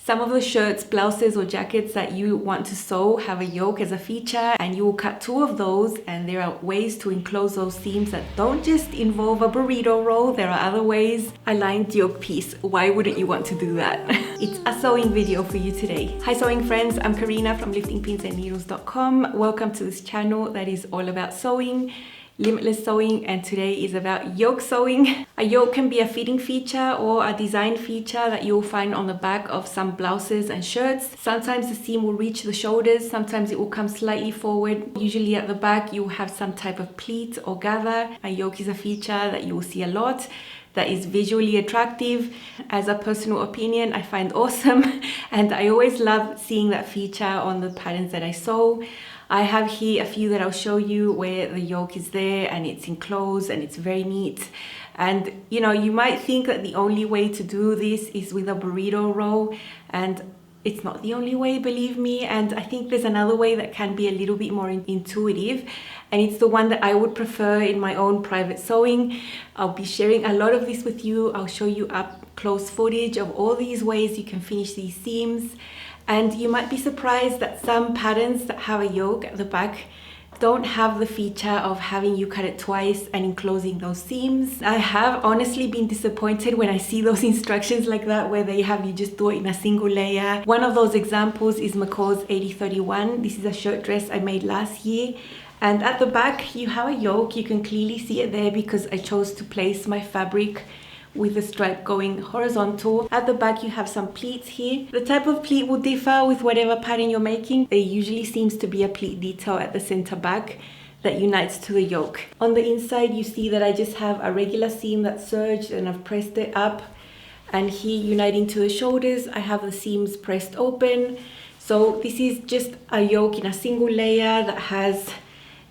Some of the shirts, blouses or jackets that you want to sew have a yoke as a feature, and you will cut 2 of those, and there are ways to enclose those seams that don't just involve a burrito roll. There are other ways. A lined yoke piece, why wouldn't you want to do that? It's a sewing video for you today. Hi sewing friends, I'm Karina from liftingpinsandneedles.com. Welcome to this channel that is all about sewing, limitless sewing, and today is about yoke sewing. A yoke can be a fitting feature or a design feature that you'll find on the back of some blouses and shirts. Sometimes the seam will reach the shoulders, sometimes it will come slightly forward. Usually at the back you will have some type of pleat or gather. A yoke is a feature that you will see a lot, that is visually attractive. As a personal opinion, I find awesome, and I always love seeing that feature on the patterns that I sew. I have here a few that I'll show you where the yoke is there and it's enclosed and it's very neat. And you know, you might think that the only way to do this is with a burrito roll, and it's not the only way, believe me. And I think there's another way that can be a little bit more intuitive, and it's the one that I would prefer in my own private sewing. I'll be sharing a lot of this with you. I'll show you up close footage of all these ways you can finish these seams. And you might be surprised that some patterns that have a yoke at the back don't have the feature of having you cut it twice and enclosing those seams. I have honestly been disappointed when I see those instructions like that, where they have you just do it in a single layer. One of those examples is McCall's 8031. This is a shirt dress I made last year. And at the back you have a yoke. You can clearly see it there because I chose to place my fabric with the stripe going horizontal. At the back you have some pleats here. The type of pleat will differ with whatever pattern you're making. There usually seems to be a pleat detail at the center back that unites to the yoke. On the inside you see that I just have a regular seam that's serged and I've pressed it up, and here uniting to the shoulders I have the seams pressed open. So this is just a yoke in a single layer that has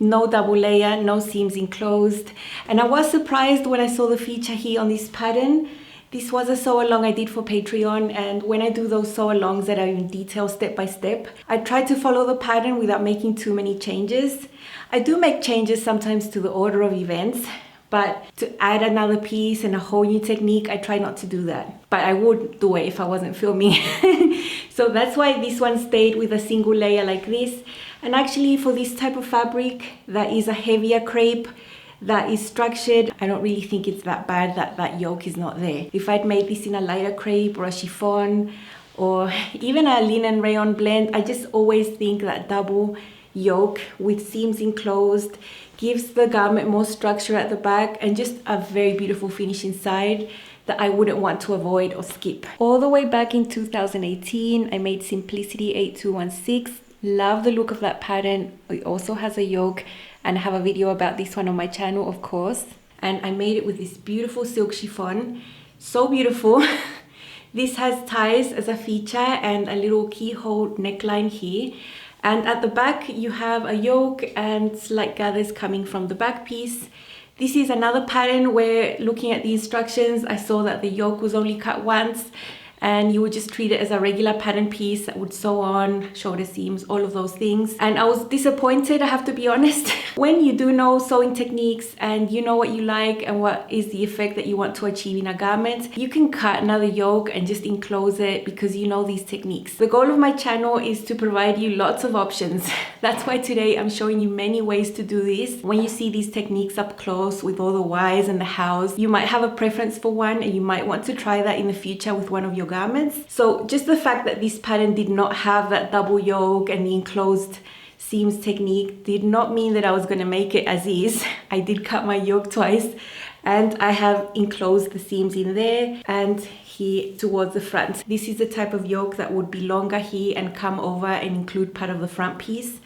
no double layer, no seams enclosed. And I was surprised when I saw the feature here on this pattern. This was a sew along I did for Patreon, and when I do those sew alongs that are in detail step by step, I try to follow the pattern without making too many changes. I do make changes sometimes to the order of events, but to add another piece and a whole new technique, I try not to do that. But I would do it if I wasn't filming. So that's why this one stayed with a single layer like this. And actually for this type of fabric that is a heavier crepe, that is structured, I don't really think it's that bad that that yoke is not there. If I'd made this in a lighter crepe or a chiffon or even a linen rayon blend, I just always think that double yoke with seams enclosed gives the garment more structure at the back and just a very beautiful finish inside that I wouldn't want to avoid or skip. All the way back in 2018, I made Simplicity 8216. Love the look of that pattern. It also has a yoke, and I have a video about this one on my channel, of course. And I made it with this beautiful silk chiffon. So beautiful. This has ties as a feature and a little keyhole neckline here. And at the back you have a yoke and slight gathers coming from the back piece. This is another pattern where, looking at the instructions, I saw that the yoke was only cut once, and you would just treat it as a regular pattern piece that would sew on, shoulder seams, all of those things. And I was disappointed, I have to be honest. When you do know sewing techniques and you know what you like and what is the effect that you want to achieve in a garment, you can cut another yoke and just enclose it because you know these techniques. The goal of my channel is to provide you lots of options. That's why today I'm showing you many ways to do this. When you see these techniques up close with all the whys and the hows, you might have a preference for one and you might want to try that in the future with one of your garments. So just the fact that this pattern did not have that double yoke and the enclosed seams technique did not mean that I was going to make it as is. I did cut my yoke twice, and I have enclosed the seams in there and here towards the front. This is the type of yoke that would be longer here and come over and include part of the front piece.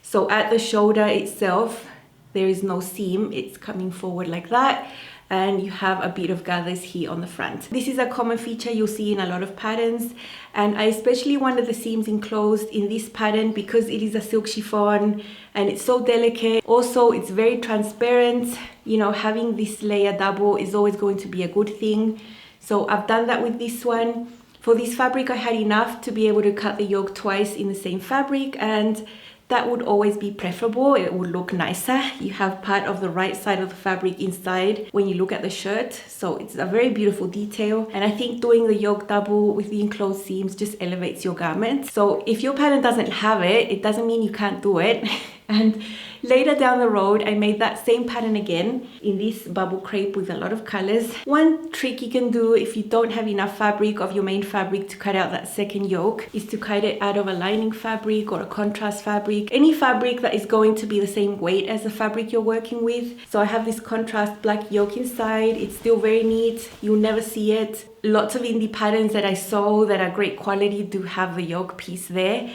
So at the shoulder itself there is no seam, it's coming forward like that, and you have a bit of gathers here on the front. This is a common feature you'll see in a lot of patterns, and I especially wanted the seams enclosed in this pattern because it is a silk chiffon and it's so delicate. Also, it's very transparent. You know, having this layer double is always going to be a good thing. So I've done that with this one. For this fabric I had enough to be able to cut the yoke twice in the same fabric, and that would always be preferable. It would look nicer. You have part of the right side of the fabric inside when you look at the shirt, so it's a very beautiful detail. And I think doing the yoke double with the enclosed seams just elevates your garment. So if your pattern doesn't have it, it doesn't mean you can't do it. And later down the road, I made that same pattern again in this bubble crepe with a lot of colors. One trick you can do if you don't have enough fabric of your main fabric to cut out that second yoke is to cut it out of a lining fabric or a contrast fabric. Any fabric that is going to be the same weight as the fabric you're working with. So I have this contrast black yoke inside. It's still very neat. You'll never see it. Lots of indie patterns that I saw that are great quality do have the yoke piece there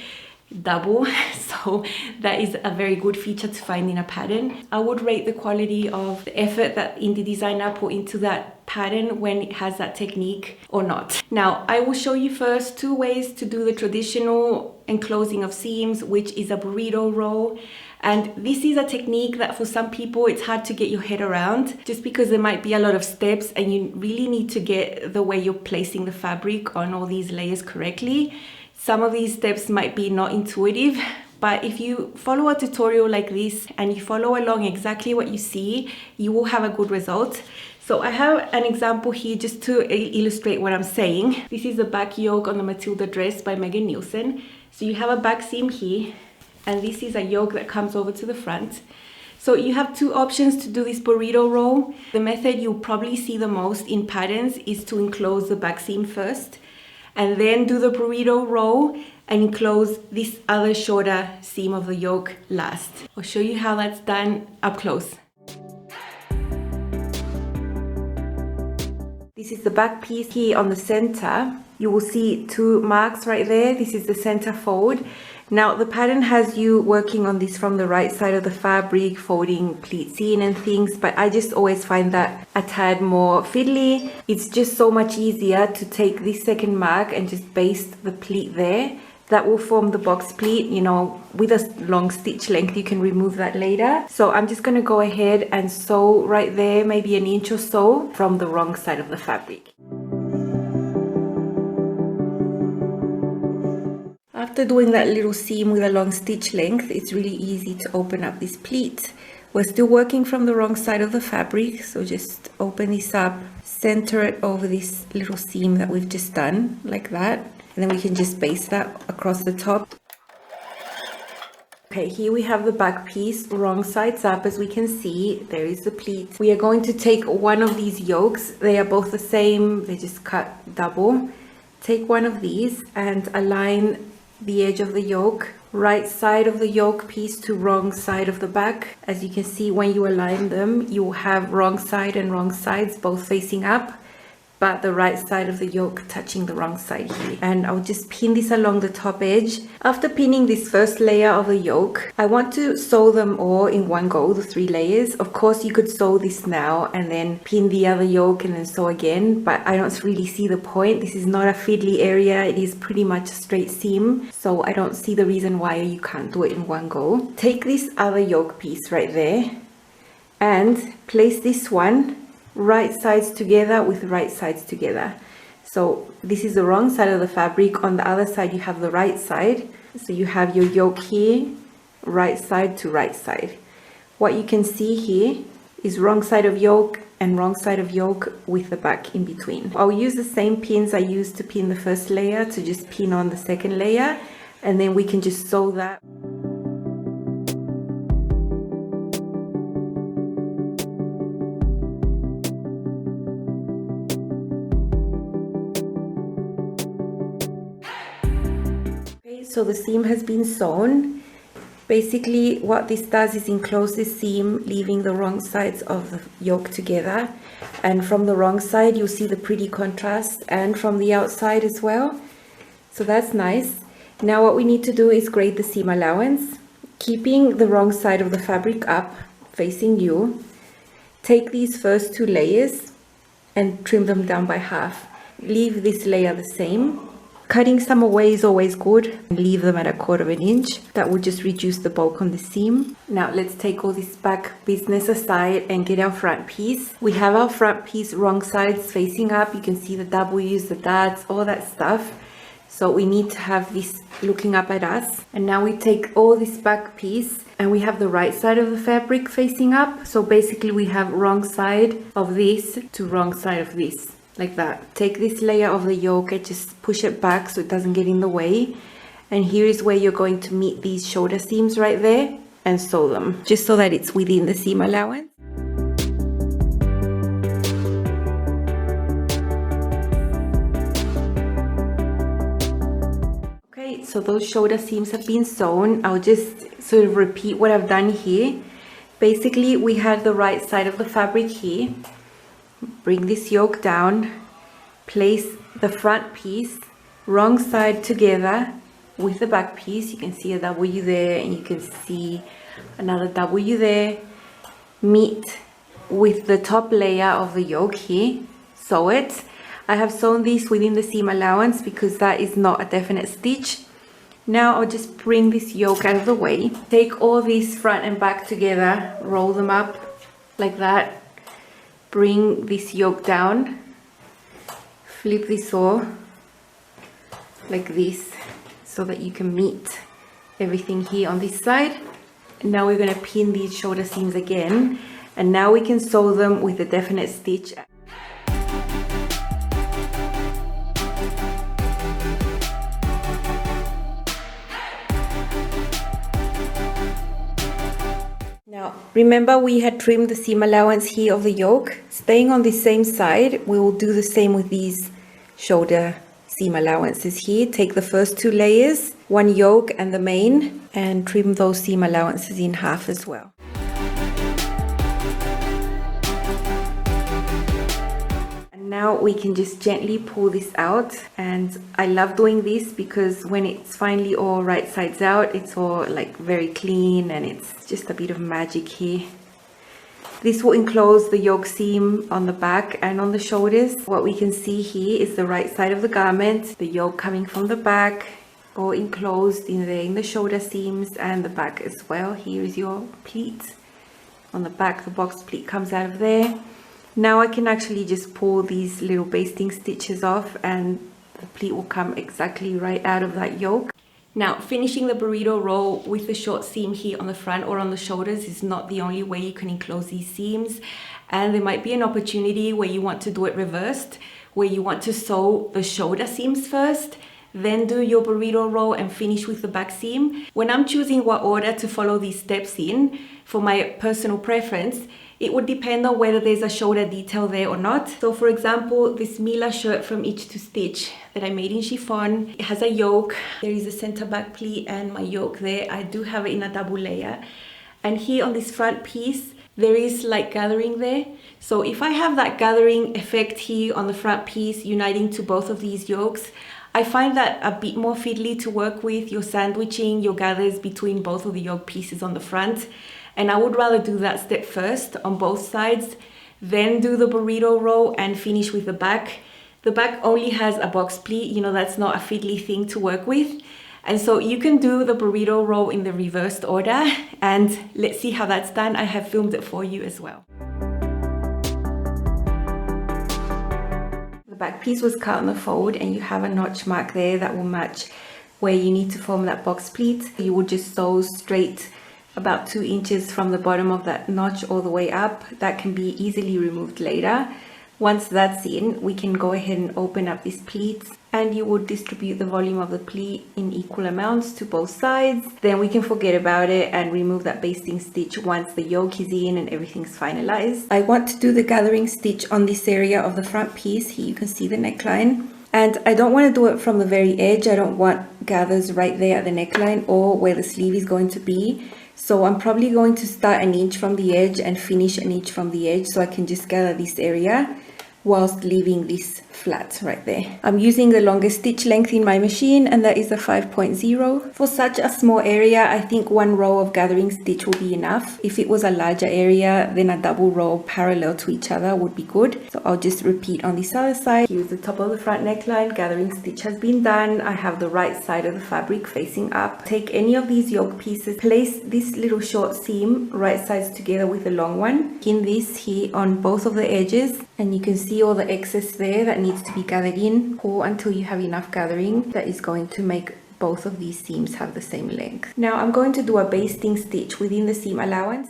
double, so that is a very good feature to find in a pattern. I would rate the quality of the effort that indie designer put into that pattern when it has that technique or not. Now I will show you first two ways to do the traditional enclosing of seams, which is a burrito roll. And this is a technique that for some people it's hard to get your head around, just because there might be a lot of steps and you really need to get the way you're placing the fabric on all these layers correctly. Some of these steps might be not intuitive, but if you follow a tutorial like this and you follow along exactly what you see, you will have a good result. So I have an example here just to illustrate what I'm saying. This is the back yoke on the Matilda dress by Nielsen. So you have a back seam here, and this is a yoke that comes over to the front. So you have two options to do this burrito roll. The method you'll probably see the most in patterns is to enclose the back seam first, and then do the burrito roll and enclose this other shorter seam of the yoke last. I'll show you how that's done up close. This is the back piece here on the center. You will see two marks right there. This is the center fold. Now the pattern has you working on this from the right side of the fabric, folding pleats in and things, but I just always find that a tad more fiddly. It's just so much easier to take this second mark and just baste the pleat there. That will form the box pleat. You know, with a long stitch length you can remove that later. So I'm just going to go ahead and sew right there, maybe an inch or so from the wrong side of the fabric. After doing that little seam with a long stitch length, it's really easy to open up this pleat. We're still working from the wrong side of the fabric, so just open this up, center it over this little seam that we've just done, like that, and then we can just baste that across the top. Okay, here we have the back piece, wrong sides up. As we can see, there is the pleat. We are going to take one of these yokes. They are both the same, they just cut double. Take one of these and align the edge of the yoke, right side of the yoke piece to wrong side of the back. As you can see, when you align them, you will have wrong side and wrong sides both facing up, but the right side of the yoke touching the wrong side here. And I'll just pin this along the top edge. After pinning this first layer of the yoke, I want to sew them all in one go, the 3 layers. Of course, you could sew this now and then pin the other yoke and then sew again, but I don't really see the point. This is not a fiddly area. It is pretty much a straight seam, so I don't see the reason why you can't do it in one go. Take this other yoke piece right there and place this one right sides together with right sides together. So this is the wrong side of the fabric. On the other side you have the right side. So you have your yoke here, right side to right side. What you can see here is wrong side of yoke and wrong side of yoke with the back in between. I'll use the same pins I used to pin the first layer to just pin on the second layer, and then we can just sew that. So the seam has been sewn. Basically what this does is enclose the seam, leaving the wrong sides of the yoke together, and from the wrong side you'll see the pretty contrast, and from the outside as well. So that's nice. Now what we need to do is grade the seam allowance, keeping the wrong side of the fabric up facing you. Take these first 2 layers and trim them down by half. Leave this layer the same. Cutting some away is always good. Leave them at 1/4 inch. That will just reduce the bulk on the seam. Now let's take all this back business aside and get our front piece. We have our front piece wrong sides facing up. You can see the W's, the dots, all that stuff. So we need to have this looking up at us. And now we take all this back piece and we have the right side of the fabric facing up. So basically we have wrong side of this to wrong side of this, like that. Take this layer of the yoke and just push it back so it doesn't get in the way. And here is where you're going to meet these shoulder seams right there and sew them, just so that it's within the seam allowance. Okay, so those shoulder seams have been sewn. I'll just sort of repeat what I've done here. Basically, we have the right side of the fabric here. Bring this yoke down, place the front piece wrong side together with the back piece. You can see a W there and you can see another W there. Meet with the top layer of the yoke here, sew it. I have sewn this within the seam allowance because that is not a definite stitch. Now I'll just bring this yoke out of the way. Take all these front and back together, roll them up like that. Bring this yoke down, flip this over like this so that you can meet everything here on this side. And now we're going to pin these shoulder seams again, and now we can sew them with a definite stitch. Now remember, we had trimmed the seam allowance here of the yoke. Staying on the same side, we will do the same with these shoulder seam allowances here. Take the first two layers, one yoke and the main, and trim those seam allowances in half as well. And now we can just gently pull this out, and I love doing this because when it's finally all right sides out, it's all like very clean and it's just a bit of magic here. This will enclose the yoke seam on the back and on the shoulders. What we can see here is the right side of the garment, the yoke coming from the back, all enclosed in the shoulder seams and the back as well. Here is your pleat. On the back, the box pleat comes out of there. Now I can actually just pull these little basting stitches off and the pleat will come exactly right out of that yoke. Now, finishing the burrito roll with the short seam here on the front or on the shoulders is not the only way you can enclose these seams. And there might be an opportunity where you want to do it reversed, where you want to sew the shoulder seams first, then do your burrito roll and finish with the back seam. When I'm choosing what order to follow these steps in, for my personal preference, it would depend on whether there's a shoulder detail there or not. So for example, this Mila shirt from Itch to Stitch that I made in chiffon, it has a yoke. There is a center back pleat and my yoke there. I do have it in a double layer. And here on this front piece, there is like gathering there. So if I have that gathering effect here on the front piece, uniting to both of these yokes, I find that a bit more fiddly to work with. You're sandwiching your gathers between both of the yoke pieces on the front. And I would rather do that step first on both sides, then do the burrito row and finish with the back. The back only has a box pleat, you know, that's not a fiddly thing to work with. And so you can do the burrito row in the reversed order, and let's see how that's done. I have filmed it for you as well. The back piece was cut on the fold and you have a notch mark there that will match where you need to form that box pleat. You would just sew straight about 2 inches from the bottom of that notch all the way up. That can be easily removed later. Once that's in, we can go ahead and open up this pleat, and you would distribute the volume of the pleat in equal amounts to both sides. Then we can forget about it and remove that basting stitch once the yoke is in and everything's finalized. I want to do the gathering stitch on this area of the front piece. Here you can see the neckline. And I don't want to do it from the very edge. I don't want gathers right there at the neckline or where the sleeve is going to be. So I'm probably going to start an inch from the edge and finish an inch from the edge so I can just gather this area whilst leaving this flat right there. I'm using the longest stitch length in my machine, and that is a 5.0. For such a small area, I think 1 row of gathering stitch will be enough. If it was a larger area, then a double row parallel to each other would be good. So I'll just repeat on this other side. Here's the top of the front neckline. Gathering stitch has been done. I have the right side of the fabric facing up. Take any of these yoke pieces, place this little short seam right sides together with the long one. Pin this here on both of the edges, and you can see see all the excess there that needs to be gathered in. Pull until you have enough gathering that is going to make both of these seams have the same length. Now I'm going to do a basting stitch within the seam allowance.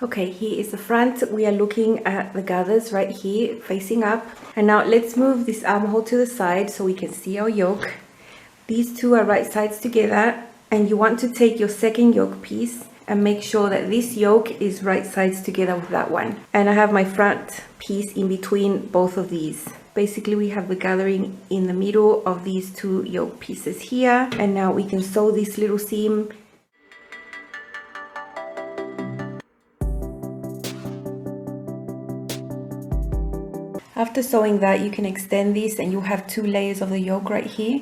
Okay, here is the front. We are looking at the gathers right here facing up. And now let's move this armhole to the side so we can see our yoke. These two are right sides together, and you want to take your second yoke piece and make sure that this yoke is right sides together with that one. And I have my front piece in between both of these. Basically, we have the gathering in the middle of these two yoke pieces here. And now we can sew this little seam. After sewing that, you can extend this and you'll have 2 layers of the yoke right here,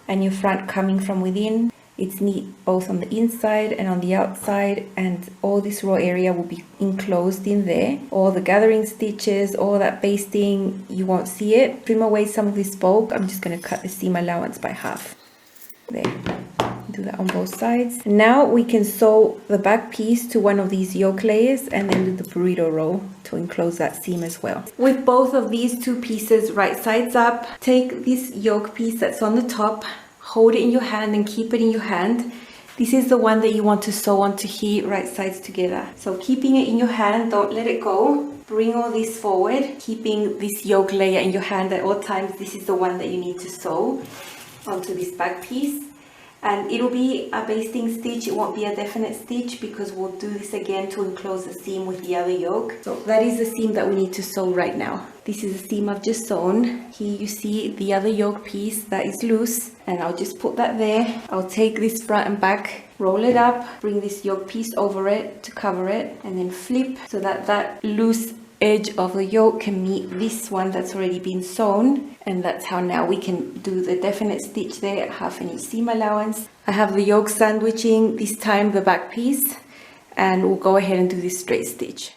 and your front coming from within. It's neat both on the inside and on the outside, and all this raw area will be enclosed in there. All the gathering stitches, all that basting, you won't see it. Trim away some of this bulk. I'm just going to cut the seam allowance by half. There. Do that on both sides. Now we can sew the back piece to one of these yoke layers and then do the burrito roll to enclose that seam as well. With both of these 2 pieces right sides up, take this yoke piece that's on the top, hold it in your hand and keep it in your hand. This is the one that you want to sew onto here, right sides together. So keeping it in your hand, don't let it go. Bring all this forward, keeping this yoke layer in your hand at all times. This is the one that you need to sew onto this back piece. And it'll be a basting stitch, it won't be a definite stitch because we'll do this again to enclose the seam with the other yoke. So that is the seam that we need to sew right now. This is the seam I've just sewn. Here you see the other yoke piece that is loose, and I'll just put that there. I'll take this front and back, roll it up, bring this yoke piece over it to cover it, and then flip so that that loose edge of the yoke can meet this one that's already been sewn, and that's how now we can do the definite stitch there at half an inch seam allowance. I have the yoke sandwiching this time the back piece, and we'll go ahead and do this straight stitch.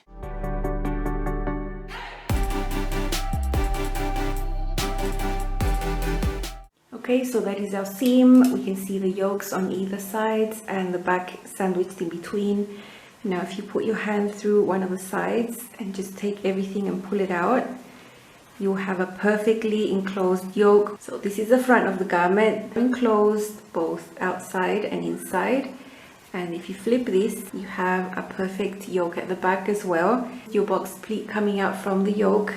Okay, so that is our seam. We can see the yokes on either sides and the back sandwiched in between. Now if you put your hand through one of the sides and just take everything and pull it out, you'll have a perfectly enclosed yoke. So this is the front of the garment, enclosed both outside and inside. And if you flip this, you have a perfect yoke at the back as well. Your box pleat coming out from the yoke,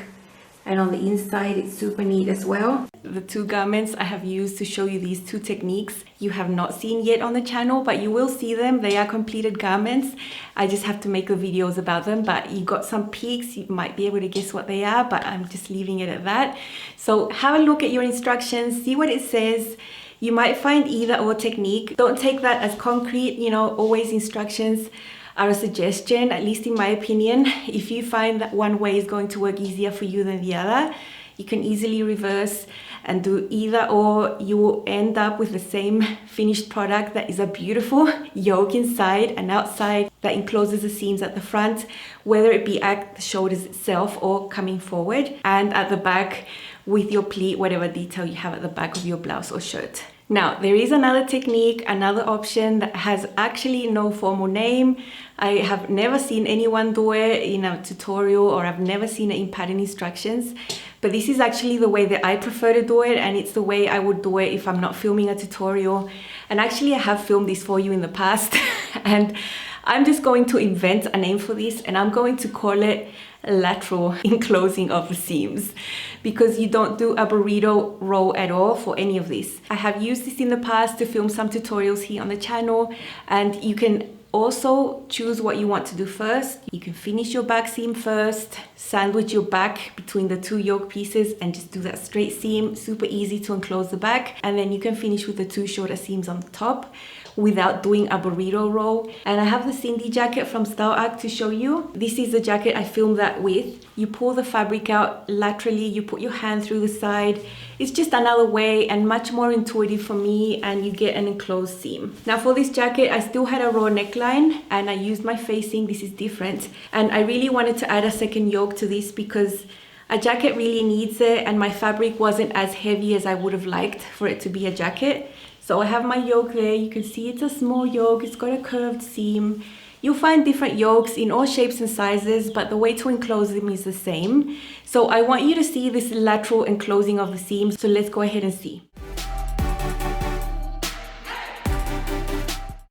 and on the inside it's super neat as well. The 2 garments I have used to show you these 2 techniques you have not seen yet on the channel, but you will see them. They are completed garments. I just have to make the videos about them, but you got some peeks. You might be able to guess what they are, but I'm just leaving it at that. So have a look at your instructions, see what it says. You might find either or technique. Don't take that as concrete, you know, always instructions are a suggestion, at least in my opinion. If you find that one way is going to work easier for you than the other, you can easily reverse and do either or. You will end up with the same finished product that is a beautiful yoke inside and outside that encloses the seams at the front, whether it be at the shoulders itself or coming forward, and at the back with your pleat, whatever detail you have at the back of your blouse or shirt. Now, there is another technique, another option that has actually no formal name. I have never seen anyone do it in a tutorial, or I've never seen it in pattern instructions. But this is actually the way that I prefer to do it, and it's the way I would do it if I'm not filming a tutorial. And actually I have filmed this for you in the past and I'm just going to invent a name for this, and I'm going to call it lateral enclosing of the seams, because you don't do a burrito row at all for any of this. I have used this in the past to film some tutorials here on the channel, and you can also choose what you want to do first. You can finish your back seam first, sandwich your back between the 2 yoke pieces and just do that straight seam, super easy to enclose the back, and then you can finish with the 2 shorter seams on the top without doing a burrito roll. And I have the Cindy jacket from Style Arc to show you. This is the jacket I filmed that with. You pull the fabric out laterally, you put your hand through the side. It's just another way and much more intuitive for me, and you get an enclosed seam. Now for this jacket, I still had a raw neckline and I used my facing. This is different. And I really wanted to add a second yoke to this because a jacket really needs it, and my fabric wasn't as heavy as I would have liked for it to be a jacket. So I have my yoke there. You can see it's a small yoke. It's got a curved seam. You'll find different yokes in all shapes and sizes, but the way to enclose them is the same. So I want you to see this lateral enclosing of the seams. So let's go ahead and see.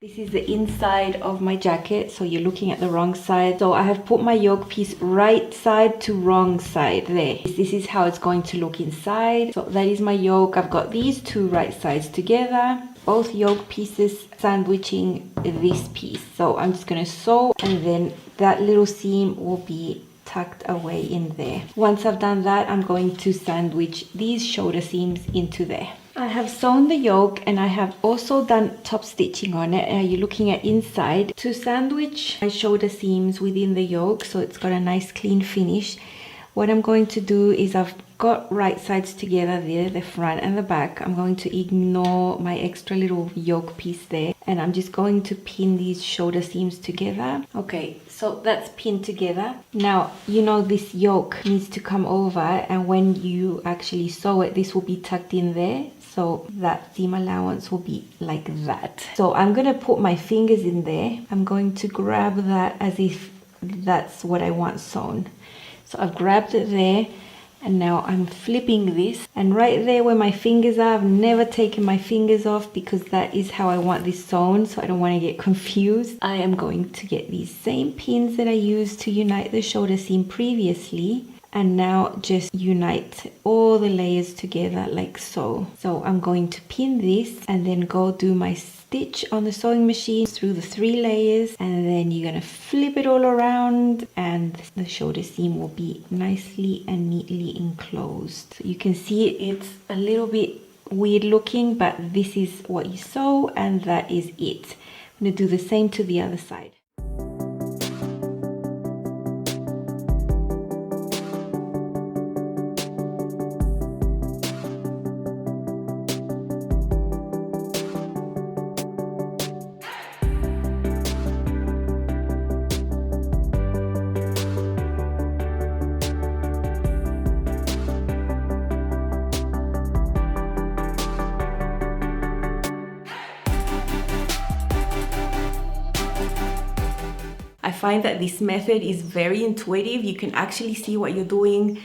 This is the inside of my jacket, so you're looking at the wrong side. So I have put my yoke piece right side to wrong side there. This is how it's going to look inside. So that is my yoke. I've got these two right sides together, both yoke pieces sandwiching this piece. So I'm just going to sew, and then that little seam will be tucked away in there. Once I've done that, I'm going to sandwich these shoulder seams into there. I have sewn the yoke, and I have also done top stitching on it. You're looking at inside. To sandwich my shoulder seams within the yoke so it's got a nice clean finish, what I'm going to do is I've got right sides together there, the front and the back. I'm going to ignore my extra little yoke piece there, and I'm just going to pin these shoulder seams together. Okay, so that's pinned together. Now, you know this yoke needs to come over, and when you actually sew it, this will be tucked in there. So that seam allowance will be like that. So I'm going to put my fingers in there. I'm going to grab that as if that's what I want sewn. So I've grabbed it there, and now I'm flipping this. And right there where my fingers are, I've never taken my fingers off because that is how I want this sewn. So I don't want to get confused. I am going to get these same pins that I used to unite the shoulder seam previously, and now just unite all the layers together like so. So I'm going to pin this and then go do my stitch on the sewing machine through the 3 layers, and then you're going to flip it all around, and the shoulder seam will be nicely and neatly enclosed. So you can see it's a little bit weird looking, but this is what you sew, and that is it. I'm going to do the same to the other side. I find that this method is very intuitive. You can actually see what you're doing.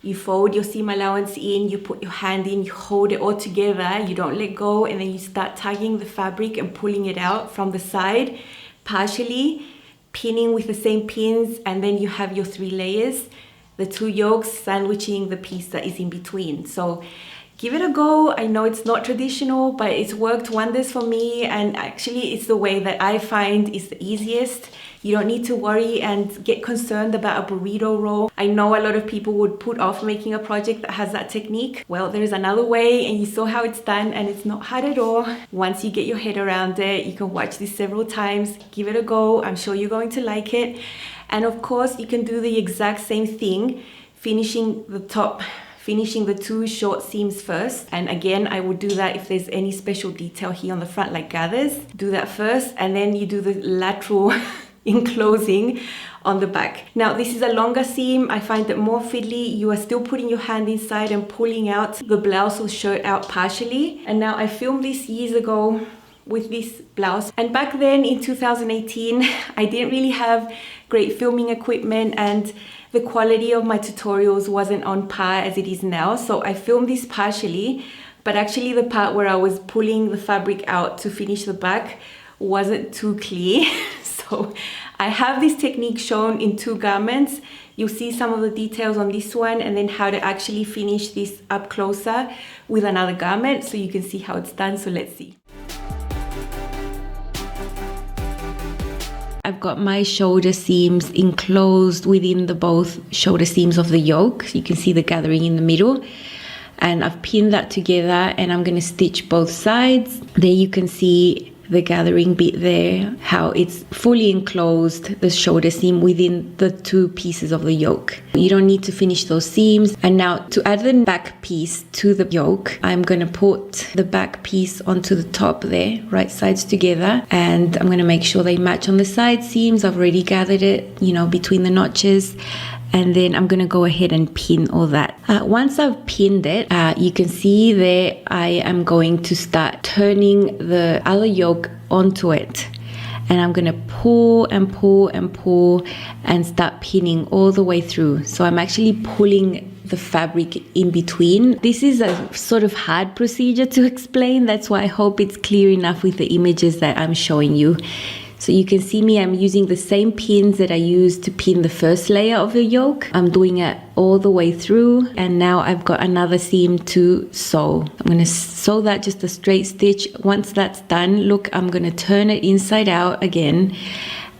You fold your seam allowance in, you put your hand in, you hold it all together, you don't let go, and then you start tugging the fabric and pulling it out from the side, partially pinning with the same pins, and then you have your 3 layers, the 2 yokes sandwiching the piece that is in between. So give it a go. I know it's not traditional, but it's worked wonders for me, and actually it's the way that I find is the easiest. You don't need to worry and get concerned about a burrito roll. I know a lot of people would put off making a project that has that technique. Well, there's another way, and you saw how it's done, and it's not hard at all. Once you get your head around it, you can watch this several times. Give it a go. I'm sure you're going to like it. And of course, you can do the exact same thing, finishing the 2 short seams first. And again, I would do that if there's any special detail here on the front like gathers. Do that first, and then you do the lateral enclosing on the back. Now this is a longer seam. I find it more fiddly. You are still putting your hand inside and pulling out the blouse or shirt out partially. And now I filmed this years ago with this blouse, and back then in 2018 I didn't really have great filming equipment, and the quality of my tutorials wasn't on par as it is now. So I filmed this partially, but actually the part where I was pulling the fabric out to finish the back wasn't too clear. So I have this technique shown in 2 garments. You'll see some of the details on this one, and then how to actually finish this up closer with another garment, so you can see how it's done. So let's see. I've got my shoulder seams enclosed within the both shoulder seams of the yoke. You can see the gathering in the middle, and I've pinned that together, and I'm going to stitch both sides. There you can see the gathering bit there, how it's fully enclosed, the shoulder seam within the 2 pieces of the yoke. You don't need to finish those seams. And now to add the back piece to the yoke, I'm going to put the back piece onto the top there, right sides together, and I'm going to make sure they match on the side seams. I've already gathered it, you know, between the notches. and then I'm gonna go ahead and pin all that. Once I've pinned it, you can see there I am going to start turning the other yoke onto it, and I'm gonna pull and pull and pull and start pinning all the way through. So I'm actually pulling the fabric in between. This is a sort of hard procedure to explain. That's why I hope it's clear enough with the images that I'm showing you. So you can see me, I'm using the same pins that I used to pin the first layer of the yoke. I'm doing it all the way through, and now I've got another seam to sew. I'm going to sew that just a straight stitch. Once that's done, look, I'm going to turn it inside out again,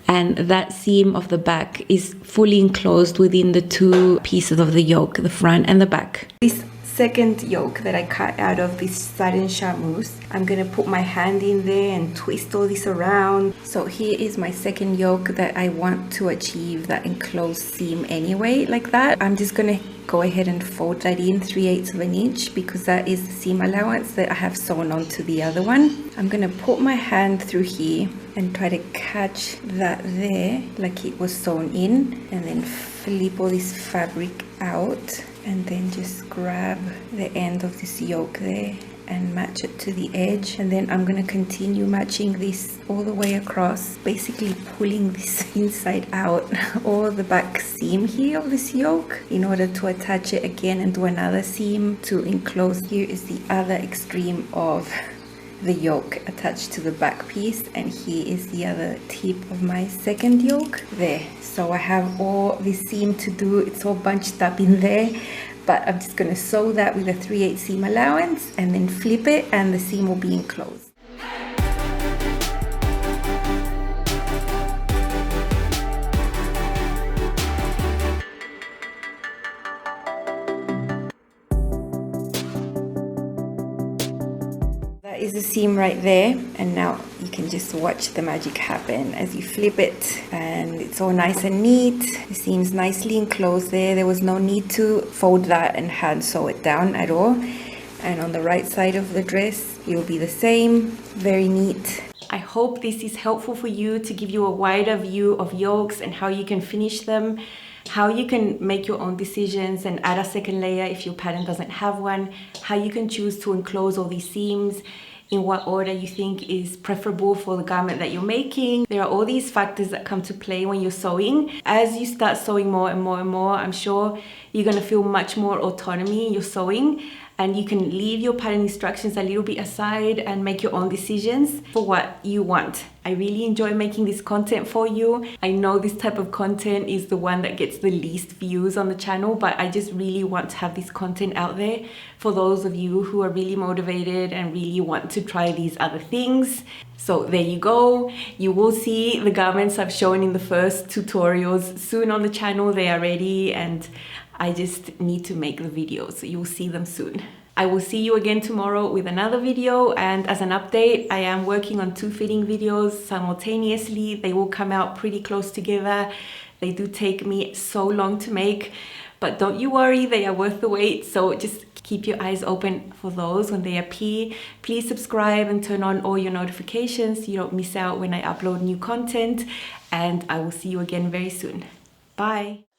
and that seam of the back is fully enclosed within the two pieces of the yoke, the front and the back. This second yoke that I cut out of this satin charmeuse, I'm gonna put my hand in there and twist all this around. So here is my second yoke that I want to achieve that enclosed seam anyway, like that. I'm just gonna go ahead and fold that in 3/8 of an inch because that is the seam allowance that I have sewn onto the other one. I'm gonna put my hand through here and try to catch that there like it was sewn in, and then flip all this fabric out, and then just grab the end of this yoke there and match it to the edge. And then I'm going to continue matching this all the way across, basically pulling this inside out or the back seam here of this yoke in order to attach it again and do another seam to enclose. Here is the other extreme of the yoke attached to the back piece, and here is the other tip of my second yoke there. So I have all this seam to do, it's all bunched up in there, but I'm just going to sew that with a 3/8 seam allowance and then flip it, and the seam will be enclosed. Is the seam right there, and now you can just watch the magic happen as you flip it, and it's all nice and neat. The seam's nicely enclosed there. There was no need to fold that and hand sew it down at all. And on the right side of the dress it will be the same. Very neat. I hope this is helpful for you to give you a wider view of yokes and how you can finish them, how you can make your own decisions and add a second layer if your pattern doesn't have one, how you can choose to enclose all these seams, in what order you think is preferable for the garment that you're making. There are all these factors that come to play when you're sewing. As you start sewing more and more and more, I'm sure you're gonna feel much more autonomy in your sewing, and you can leave your pattern instructions a little bit aside and make your own decisions for what you want. I really enjoy making this content for you. I know this type of content is the one that gets the least views on the channel, but I just really want to have this content out there for those of you who are really motivated and really want to try these other things. So there you go. You will see the garments I've shown in the first tutorials soon on the channel. They are ready, and I just need to make the videos, so you'll see them soon. I will see you again tomorrow with another video, and as an update, I am working on 2 fitting videos simultaneously. They will come out pretty close together. They do take me so long to make, but don't you worry, they are worth the wait. So just keep your eyes open for those when they appear. Please subscribe and turn on all your notifications so you don't miss out when I upload new content, and I will see you again very soon. Bye.